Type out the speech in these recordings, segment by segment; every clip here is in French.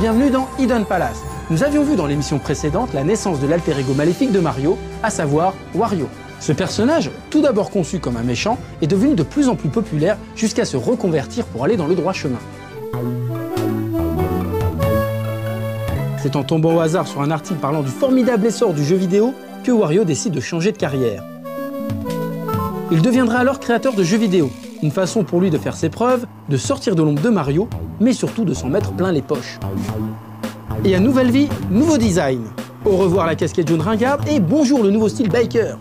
bienvenue dans Hidden Palace. Nous avions vu dans l'émission précédente la naissance de l'alter ego maléfique de Mario, à savoir Wario. Ce personnage, tout d'abord conçu comme un méchant, est devenu de plus en plus populaire jusqu'à se reconvertir pour aller dans le droit chemin. C'est en tombant au hasard sur un article parlant du formidable essor du jeu vidéo que Wario décide de changer de carrière. Il deviendra alors créateur de jeux vidéo, une façon pour lui de faire ses preuves, de sortir de l'ombre de Mario, mais surtout de s'en mettre plein les poches. Et à nouvelle vie, nouveau design. Au revoir la casquette jaune ringarde et bonjour le nouveau style biker.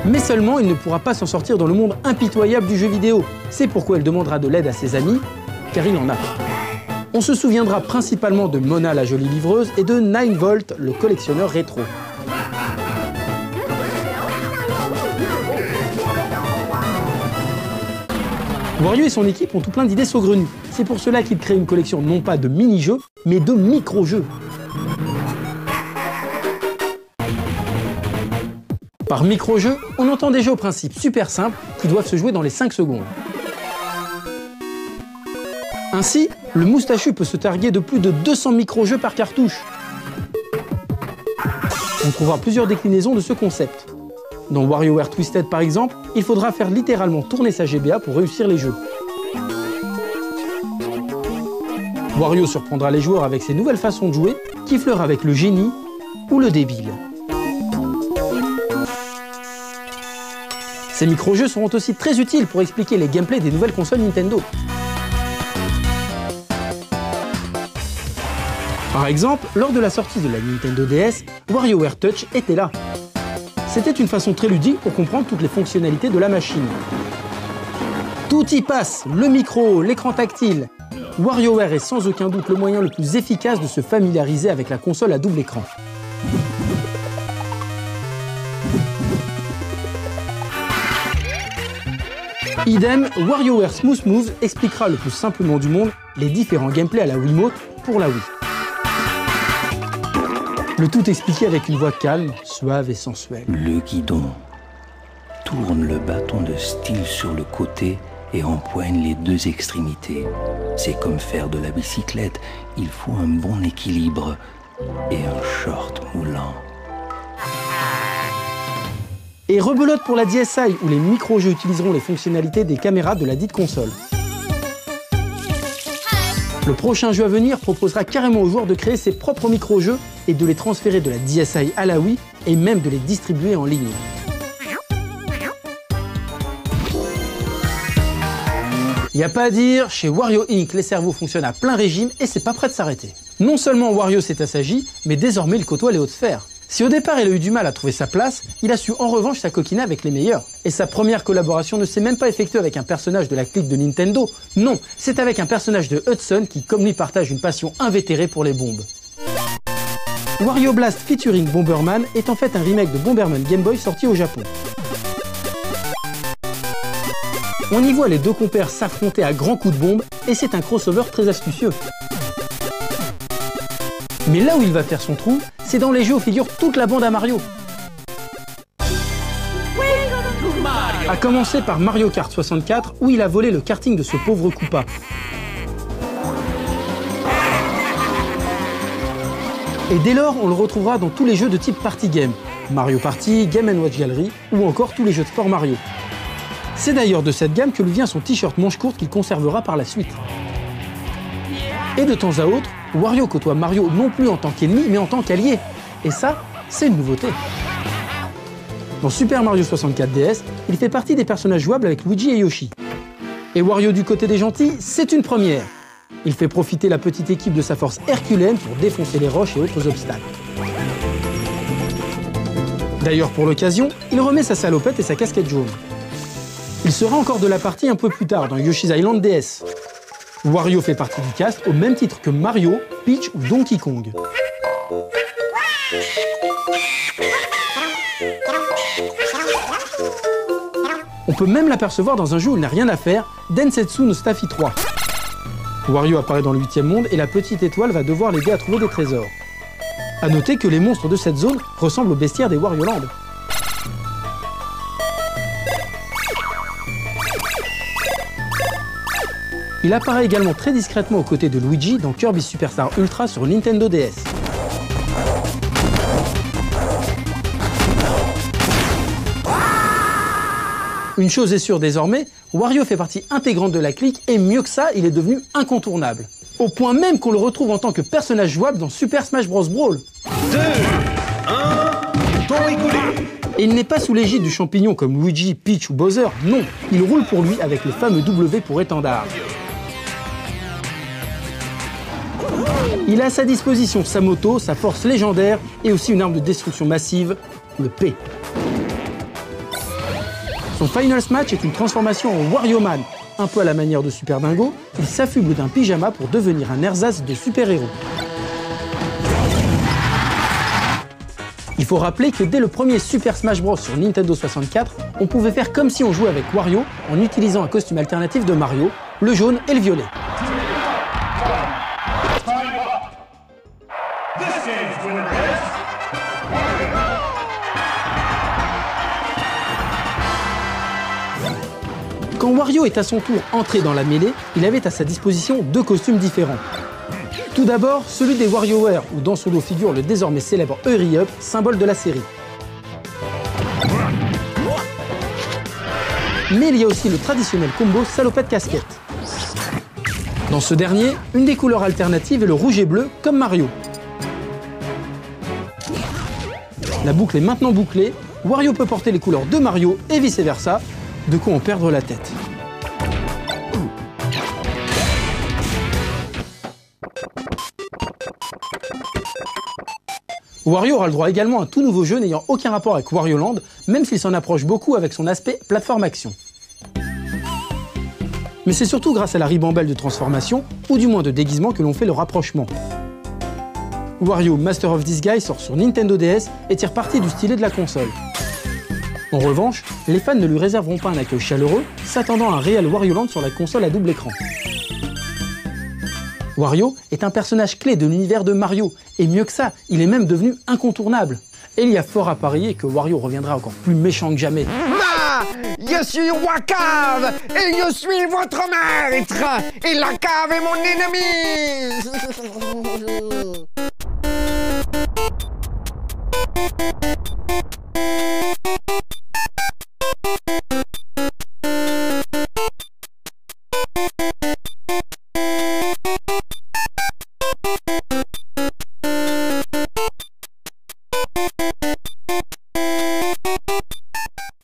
Mais seulement, il ne pourra pas s'en sortir dans le monde impitoyable du jeu vidéo. C'est pourquoi il demandera de l'aide à ses amis, car il en a. On se souviendra principalement de Mona la jolie livreuse et de 9volt le collectionneur rétro. Wario et son équipe ont tout plein d'idées saugrenues. C'est pour cela qu'ils créent une collection non pas de mini-jeux, mais de micro-jeux. Par micro-jeux, on entend des jeux au principe super simples qui doivent se jouer dans les 5 secondes. Ainsi, le moustachu peut se targuer de plus de 200 micro-jeux par cartouche. On trouvera plusieurs déclinaisons de ce concept. Dans WarioWare Twisted par exemple, il faudra faire littéralement tourner sa GBA pour réussir les jeux. Wario surprendra les joueurs avec ses nouvelles façons de jouer, qui fleurent avec le génie ou le débile. Ces micro-jeux seront aussi très utiles pour expliquer les gameplays des nouvelles consoles Nintendo. Par exemple, lors de la sortie de la Nintendo DS, WarioWare Touch était là. C'était une façon très ludique pour comprendre toutes les fonctionnalités de la machine. Tout y passe, le micro, l'écran tactile. WarioWare est sans aucun doute le moyen le plus efficace de se familiariser avec la console à double écran. Idem, WarioWare Smooth Moves expliquera le plus simplement du monde les différents gameplays à la Wiimote pour la Wii. Le tout expliqué avec une voix calme, suave et sensuelle. Le guidon. Tourne le bâton de style sur le côté et empoigne les deux extrémités. C'est comme faire de la bicyclette. Il faut un bon équilibre et un short moulant. Et rebelote pour la DSi, où les micro-jeux utiliseront les fonctionnalités des caméras de la dite console. Le prochain jeu à venir proposera carrément aux joueurs de créer ses propres micro-jeux et de les transférer de la DSi à la Wii et même de les distribuer en ligne. Y a pas à dire, chez Wario Inc, les cerveaux fonctionnent à plein régime et c'est pas prêt de s'arrêter. Non seulement Wario s'est assagi, mais désormais il côtoie les hautes sphères. Si au départ il a eu du mal à trouver sa place, il a su en revanche s'acoquiner avec les meilleurs. Et sa première collaboration ne s'est même pas effectuée avec un personnage de la clique de Nintendo, non, c'est avec un personnage de Hudson qui comme lui partage une passion invétérée pour les bombes. Wario Blast featuring Bomberman est en fait un remake de Bomberman Game Boy sorti au Japon. On y voit les deux compères s'affronter à grands coups de bombe et c'est un crossover très astucieux. Mais là où il va faire son trou, c'est dans les jeux où figure toute la bande à Mario. A commencer par Mario Kart 64 où il a volé le karting de ce pauvre Koopa. Et dès lors, on le retrouvera dans tous les jeux de type Party Game, Mario Party, Game & Watch Gallery ou encore tous les jeux de sport Mario. C'est d'ailleurs de cette gamme que lui vient son t-shirt manche courte qu'il conservera par la suite. Et de temps à autre, Wario côtoie Mario non plus en tant qu'ennemi mais en tant qu'allié. Et ça, c'est une nouveauté. Dans Super Mario 64 DS, il fait partie des personnages jouables avec Luigi et Yoshi. Et Wario du côté des gentils, c'est une première. Il fait profiter la petite équipe de sa force herculéenne pour défoncer les roches et autres obstacles. D'ailleurs, pour l'occasion, il remet sa salopette et sa casquette jaune. Il sera encore de la partie un peu plus tard dans Yoshi's Island DS. Wario fait partie du cast au même titre que Mario, Peach ou Donkey Kong. On peut même l'apercevoir dans un jeu où il n'a rien à faire, Densetsu no Staffy 3. Wario apparaît dans le 8e monde et la petite étoile va devoir l'aider à trouver des trésors. A noter que les monstres de cette zone ressemblent aux bestiaires des Wario Land. Il apparaît également très discrètement aux côtés de Luigi dans Kirby Superstar Ultra sur Nintendo DS. Une chose est sûre désormais, Wario fait partie intégrante de la clique et mieux que ça, il est devenu incontournable. Au point même qu'on le retrouve en tant que personnage jouable dans Super Smash Bros. Brawl. 2, 1, temps écoulé. Et il n'est pas sous l'égide du champignon comme Luigi, Peach ou Bowser, non, il roule pour lui avec le fameux W pour étendard. Il a à sa disposition sa moto, sa force légendaire et aussi une arme de destruction massive, le P. Son Final Smash est une transformation en Wario Man. Un peu à la manière de Super Dingo, il s'affuble d'un pyjama pour devenir un ersatz de super-héros. Il faut rappeler que dès le premier Super Smash Bros sur Nintendo 64, on pouvait faire comme si on jouait avec Wario en utilisant un costume alternatif de Mario, le jaune et le violet. Quand Wario est à son tour entré dans la mêlée, il avait à sa disposition deux costumes différents. Tout d'abord, celui des WarioWare, où dans son dos figure le désormais célèbre Hurry Up, symbole de la série. Mais il y a aussi le traditionnel combo salopette-casquette. Dans ce dernier, une des couleurs alternatives est le rouge et bleu, comme Mario. La boucle est maintenant bouclée, Wario peut porter les couleurs de Mario et vice-versa, de quoi en perdre la tête. Wario aura le droit également à un tout nouveau jeu n'ayant aucun rapport avec Wario Land, même s'il s'en approche beaucoup avec son aspect plateforme action. Mais c'est surtout grâce à la ribambelle de transformation, ou du moins de déguisement, que l'on fait le rapprochement. Wario Master of Disguise sort sur Nintendo DS et tire parti du stylet de la console. En revanche, les fans ne lui réserveront pas un accueil chaleureux, s'attendant à un réel Wario Land sur la console à double écran. Wario est un personnage clé de l'univers de Mario, et mieux que ça, il est même devenu incontournable. Et il y a fort à parier que Wario reviendra encore plus méchant que jamais. Je suis Wakave et je suis votre maître et la cave est mon ennemi.